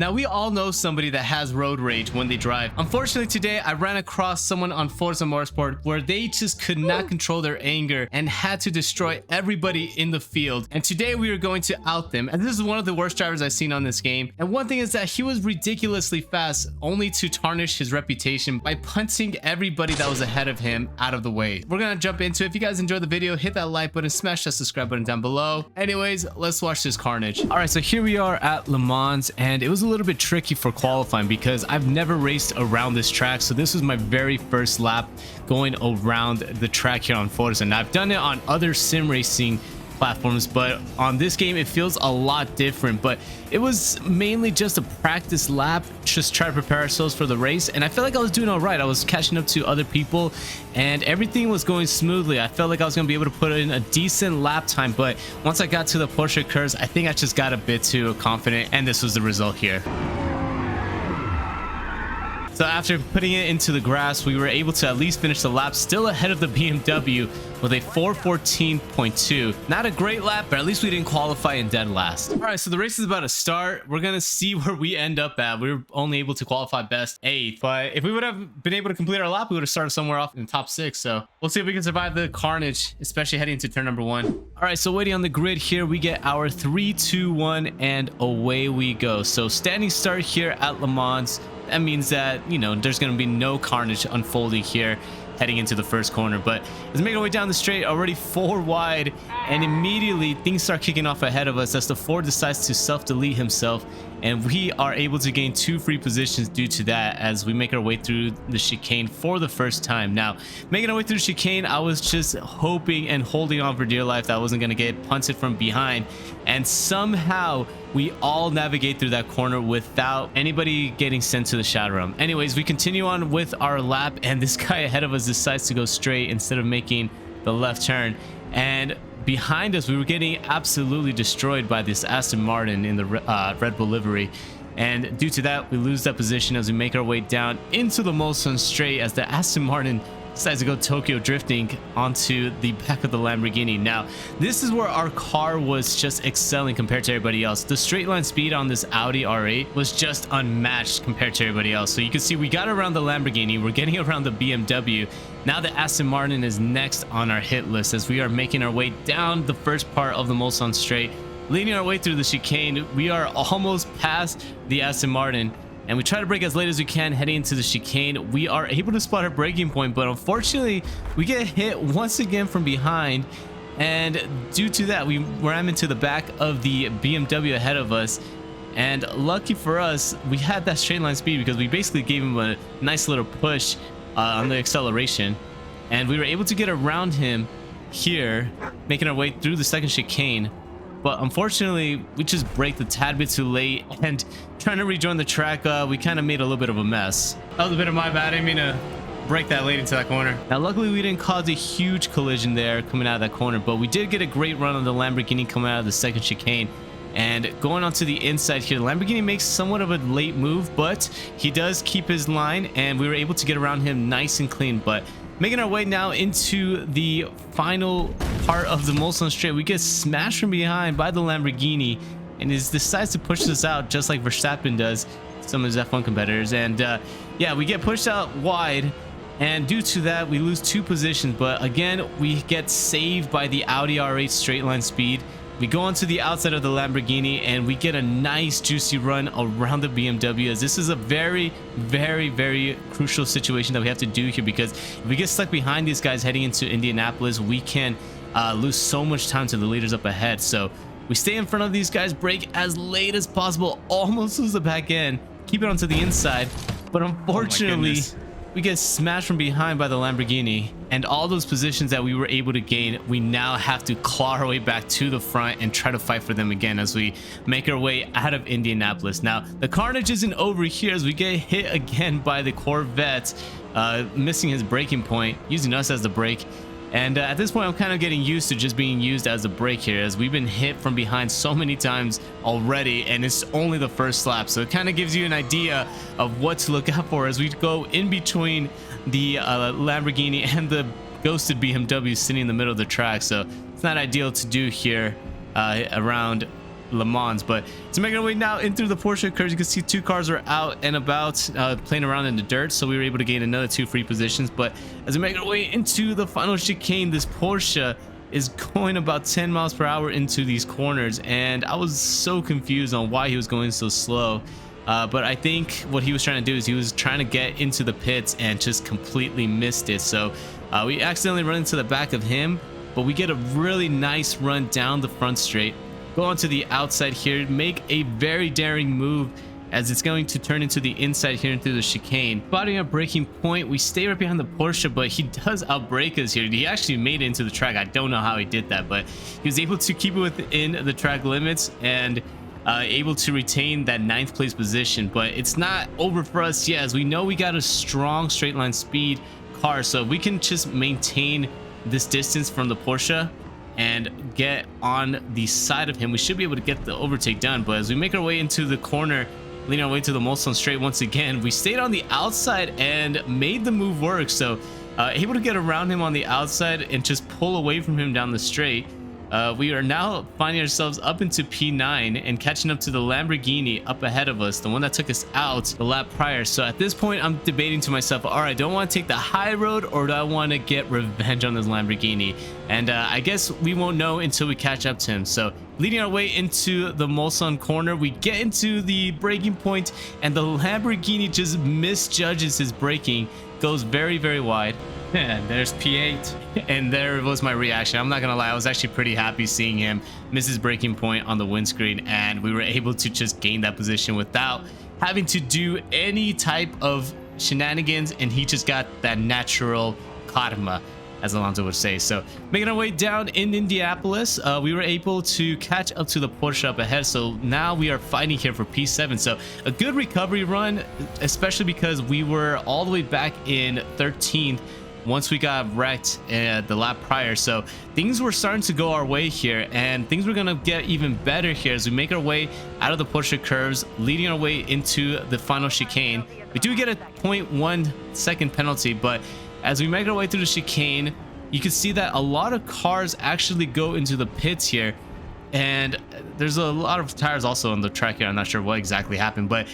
Now, we all know somebody that has road rage when they drive. Unfortunately, today I ran across someone on Forza Motorsport where they just could not control their anger and had to destroy everybody in the field. And today we are going to out them. And this is one of the worst drivers I've seen on this game. And one thing is that he was ridiculously fast, only to tarnish his reputation by punting everybody that was ahead of him out of the way. We're gonna jump into it. If you guys enjoyed the video, hit that like button, smash that subscribe button down below. Anyways, let's watch this carnage. All right, so here we are at Le Mans, and it was a little bit tricky for qualifying because I've never raced around this track. So this was my very first lap going around the track here on Forza. And I've done it on other sim racing platforms, but on this game it feels a lot different. But it was mainly just a practice lap, just try to prepare ourselves for the race, and I felt like I was doing all right. I was catching up to other people and everything was going smoothly. I felt like I was going to be able to put in a decent lap time, but once I got to the Porsche curves, I think I just got a bit too confident, and this was the result here. So after putting it into the grass, we were able to at least finish the lap still ahead of the BMW with a 4:14.2. Not a great lap, but at least we didn't qualify in dead last. All right, so the race is about to start. We're gonna see where we end up at. We were only able to qualify best 8th, but if we would have been able to complete our lap, we would have started somewhere off in the top 6. So we'll see if we can survive the carnage, especially heading into turn number 1. All right, so waiting on the grid here, we get our 3, 2, 1, and away we go. So standing start here at Le Mans. That means that, you know, there's going to be no carnage unfolding here heading into the first corner. But let's make our way down the straight, already 4 wide, and immediately things start kicking off ahead of us as the Ford decides to self-delete himself, and we are able to gain 2 free positions due to that as we make our way through the chicane for the first time. Now, making our way through the chicane, I was just hoping and holding on for dear life that I wasn't going to get punted from behind, and somehow we all navigate through that corner without anybody getting sent to the shadow realm. Anyways, we continue on with our lap, and this guy ahead of us decides to go straight instead of making the left turn, and behind us we were getting absolutely destroyed by this Aston Martin in the Red Bull livery, and due to that we lose that position as we make our way down into the Mulsanne straight as the Aston Martin decides to go Tokyo drifting onto the back of the Lamborghini. Now, this is where our car was just excelling compared to everybody else. The straight line speed on this Audi R8 was just unmatched compared to everybody else. So you can see we got around the Lamborghini, we're getting around the BMW. Now the Aston Martin is next on our hit list as we are making our way down the first part of the Mulsanne straight, leading our way through the chicane. We are almost past the Aston Martin, and we try to brake as late as we can heading into the chicane. We are able to spot our braking point, but unfortunately we get hit once again from behind, and due to that we ram into the back of the BMW ahead of us. And lucky for us, we had that straight line speed because we basically gave him a nice little push on the acceleration, and we were able to get around him here, making our way through the second chicane. But unfortunately we just braked a tad bit too late, and trying to rejoin the track, we kind of made a little bit of a mess. That was a bit of my bad. I didn't mean to brake that late into that corner. Now luckily we didn't cause a huge collision there coming out of that corner, but we did get a great run on the Lamborghini coming out of the second chicane. And going on to the inside here, the Lamborghini makes somewhat of a late move, but he does keep his line, and we were able to get around him nice and clean. But making our way now into the final part of the Mulsanne straight, we get smashed from behind by the Lamborghini, and he decides to push us out just like Verstappen does some of his F1 competitors. And yeah, we get pushed out wide, and due to that we lose 2 positions. But again, we get saved by the Audi R8 straight line speed. We go onto the outside of the Lamborghini, and we get a nice juicy run around the BMW, as this is a very, very, very crucial situation that we have to do here, because if we get stuck behind these guys heading into Indianapolis, we can lose so much time to the leaders up ahead. So we stay in front of these guys, brake as late as possible, almost lose the back end, keep it onto the inside, but unfortunately we get smashed from behind by the Lamborghini, and all those positions that we were able to gain, we now have to claw our way back to the front and try to fight for them again as we make our way out of Indianapolis. Now, the carnage isn't over here as we get hit again by the Corvette, missing his braking point, using us as the brake. And at this point, I'm kind of getting used to just being used as a brake here, as we've been hit from behind so many times already, and it's only the first lap. So it kind of gives you an idea of what to look out for as we go in between the Lamborghini and the ghosted BMW sitting in the middle of the track. So it's not ideal to do here around Le Mans. But to make our way now into the Porsche curves, you can see 2 cars were out and about playing around in the dirt, so we were able to gain another 2 free positions. But as we make our way into the final chicane, this Porsche is going about 10 miles per hour into these corners, and I was so confused on why he was going so slow. But I think what he was trying to do is he was trying to get into the pits and just completely missed it. So we accidentally run into the back of him, but we get a really nice run down the front straight, go onto the outside here, make a very daring move as it's going to turn into the inside here into the chicane. Spotting a braking point, we stay right behind the Porsche, but he does outbrake us here. He actually made it into the track. I don't know how he did that, but he was able to keep it within the track limits and able to retain that 9th place position. But it's not over for us yet, as we know we got a strong straight line speed car, so if we can just maintain this distance from the Porsche and get on the side of him, we should be able to get the overtake done. But as we make our way into the corner, leading our way to the Molson straight once again, we stayed on the outside and made the move work. So able to get around him on the outside and just pull away from him down the straight. We are now finding ourselves up into P9 and catching up to the Lamborghini up ahead of us, the one that took us out the lap prior. So at this point, I'm debating to myself, all right, do I want to take the high road or do I want to get revenge on this Lamborghini? And I guess we won't know until we catch up to him. So leading our way into the Molson corner, we get into the braking point and the Lamborghini just misjudges his braking, goes very, very wide. And there's P8, and there was my reaction. I'm not gonna lie, I was actually pretty happy seeing him miss his braking point on the windscreen, and we were able to just gain that position without having to do any type of shenanigans, and he just got that natural karma, as Alonso would say. So making our way down in Indianapolis, we were able to catch up to the Porsche up ahead, so now we are fighting here for P7. So a good recovery run, especially because we were all the way back in 13th once we got wrecked the lap prior. So things were starting to go our way here, and things were gonna get even better here as we make our way out of the Porsche curves, leading our way into the final chicane. We do get a 0.1 second penalty, but as we make our way through the chicane, you can see that a lot of cars actually go into the pits here, and there's a lot of tires also on the track here. I'm not sure what exactly happened, but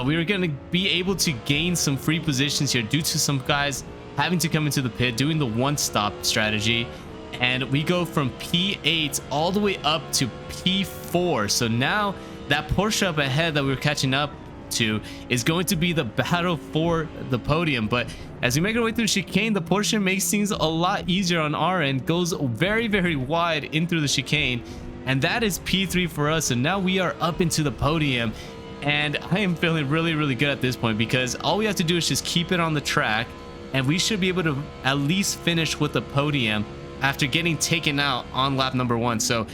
we were going to be able to gain some free positions here due to some guys having to come into the pit, doing the one-stop strategy, and we go from P8 all the way up to P4. So now that Porsche up ahead that we were catching up to is going to be the battle for the podium. But as we make our way through the chicane, the Porsche makes things a lot easier on our end, goes very, very wide in through the chicane, and that is P3 for us. And now we are up into the podium, and I am feeling really, really good at this point, because all we have to do is just keep it on the track, and we should be able to at least finish with the podium after getting taken out on lap number 1. So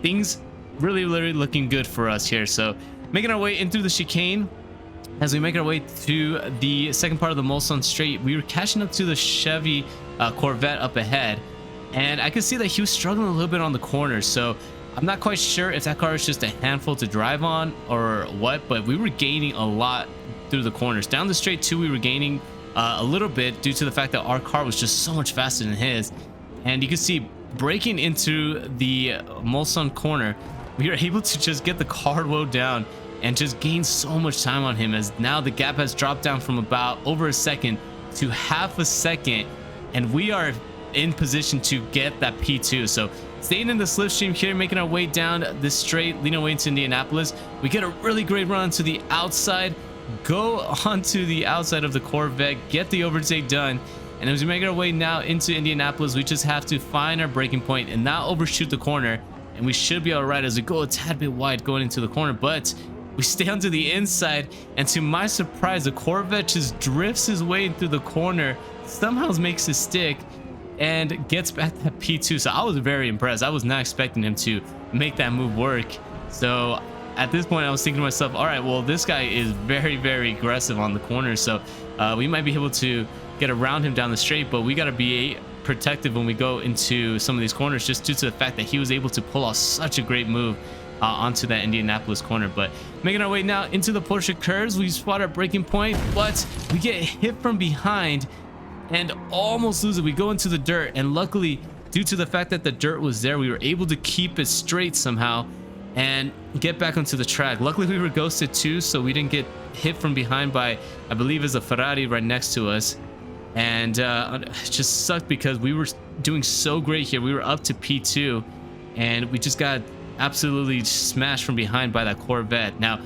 things really, really looking good for us here. So making our way in through the chicane, as we make our way to the second part of the Molson straight, we were catching up to the Chevy Corvette up ahead, and I could see that he was struggling a little bit on the corners. So I'm not quite sure if that car is just a handful to drive on or what, but we were gaining a lot through the corners. Down the straight too, we were gaining a little bit due to the fact that our car was just so much faster than his. And you can see breaking into the Molson corner, we were able to just get the car low down and just gain so much time on him, as now the gap has dropped down from about over a second to half a second, and we are in position to get that P2. So staying in the slipstream here, making our way down this straight, leading our way into Indianapolis. We get a really great run to the outside, go onto the outside of the Corvette, get the overtake done, and as we make our way now into Indianapolis, we just have to find our braking point and not overshoot the corner, and we should be all right as we go a tad bit wide going into the corner. But we stay onto the inside, and to my surprise, the Corvette just drifts his way through the corner, somehow makes a stick, and gets back that P2. So I was very impressed. I was not expecting him to make that move work. So at this point, I was thinking to myself, all right, well, this guy is very, very aggressive on the corner, so we might be able to get around him down the straight, but we got to be protective when we go into some of these corners, just due to the fact that he was able to pull off such a great move onto that Indianapolis corner. But making our way now into the Porsche curves, we spot our braking point, but we get hit from behind and almost lose it. We go into the dirt, and luckily, due to the fact that the dirt was there, we were able to keep it straight somehow and get back onto the track. Luckily, we were ghosted too, so we didn't get hit from behind by, I believe, is a Ferrari right next to us. And it just sucked because we were doing so great here. We were up to P2, and we just got absolutely smashed from behind by that Corvette. Now,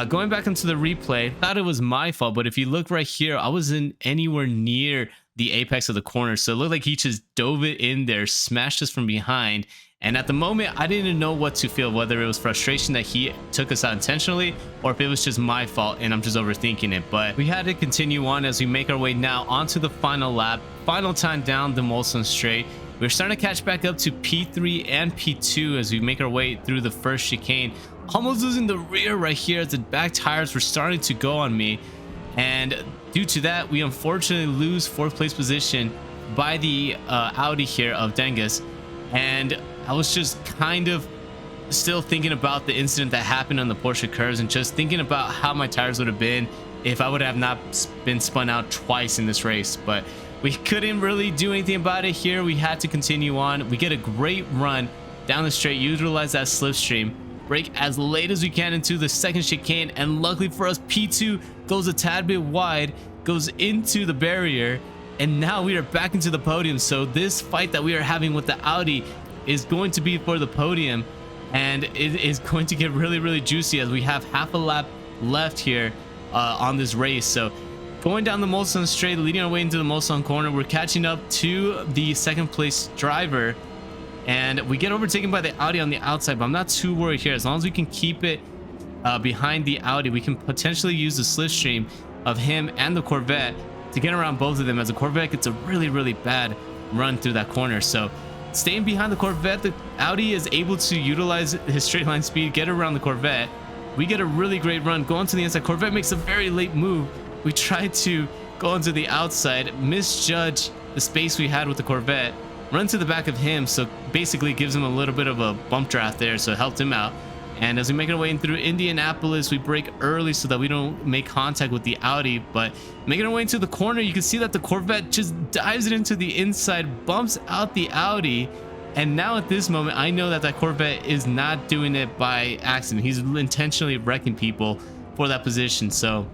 going back into the replay, I thought it was my fault, but if you look right here, I wasn't anywhere near the apex of the corner, so it looked like he just dove it in there, smashed us from behind. And at the moment, I didn't know what to feel, whether it was frustration that he took us out intentionally or if it was just my fault and I'm just overthinking it. But we had to continue on as we make our way now onto the final lap, final time down the Molson straight. We're starting to catch back up to P3 and P2 as we make our way through the first chicane. Almost losing the rear right here as the back tires were starting to go on me. And due to that, we unfortunately lose 4th place position by the Audi here of Dengus. And I was just kind of still thinking about the incident that happened on the Porsche curves and just thinking about how my tires would have been if I would have not been spun out twice in this race. But we couldn't really do anything about it here. We had to continue on. We get a great run down the straight, utilize that slipstream, brake as late as we can into the second chicane, and luckily for us, P2 goes a tad bit wide, goes into the barrier, and now we are back into the podium. So this fight that we are having with the Audi is going to be for the podium, and it is going to get really juicy as we have half a lap left here on this race. So going down the Molson straight, leading our way into the Molson corner, we're catching up to the 2nd place driver, and we get overtaken by the Audi on the outside, but I'm not too worried here. As long as we can keep it behind the Audi, we can potentially use the slipstream of him and the Corvette to get around both of them, as the Corvette gets a really bad run through that corner. So staying behind the Corvette, the Audi is able to utilize his straight line speed, get around the Corvette. We get a really great run, go onto the inside. Corvette makes a very late move. We try to go onto the outside, misjudge the space we had with the Corvette, run to the back of him, so basically gives him a little bit of a bump draft there, so it helped him out. And as we make our way in through Indianapolis, we brake early so that we don't make contact with the Audi. But making our way into the corner, you can see that the Corvette just dives it into the inside, bumps out the Audi. And now at this moment, I know that that Corvette is not doing it by accident. He's intentionally wrecking people for that position. So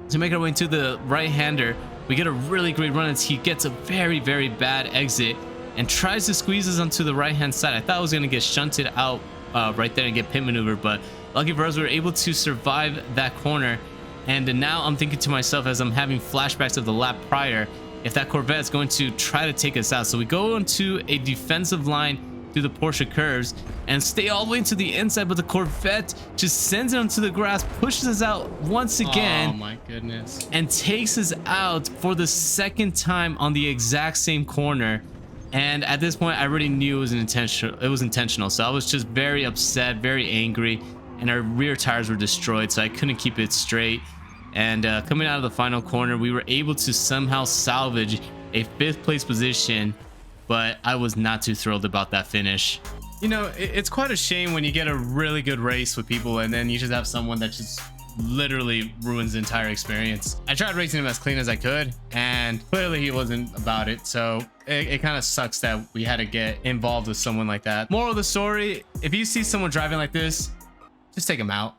to make our way into the right-hander, we get a really great run as he gets a very bad exit and tries to squeeze us onto the right-hand side. I thought I was going to get shunted out right there and get pit maneuver, but lucky for us, we were able to survive that corner. And now I'm thinking to myself, as I'm having flashbacks of the lap prior, if that Corvette is going to try to take us out. So we go into a defensive line through the Porsche curves and stay all the way to the inside, but the Corvette just sends it onto the grass, pushes us out once again. Oh my goodness. And takes us out for the 2nd time on the exact same corner. And at this point, I already knew it was intentional. So I was just very upset, very angry, and our rear tires were destroyed, so I couldn't keep it straight. And coming out of the final corner, we were able to somehow salvage a 5th place position, but I was not too thrilled about that finish. You know, it's quite a shame when you get a really good race with people and then you just have someone that just literally ruins the entire experience. I tried racing him as clean as I could, and clearly he wasn't about it. So it kind of sucks that we had to get involved with someone like that. Moral of the story, if you see someone driving like this, just take him out.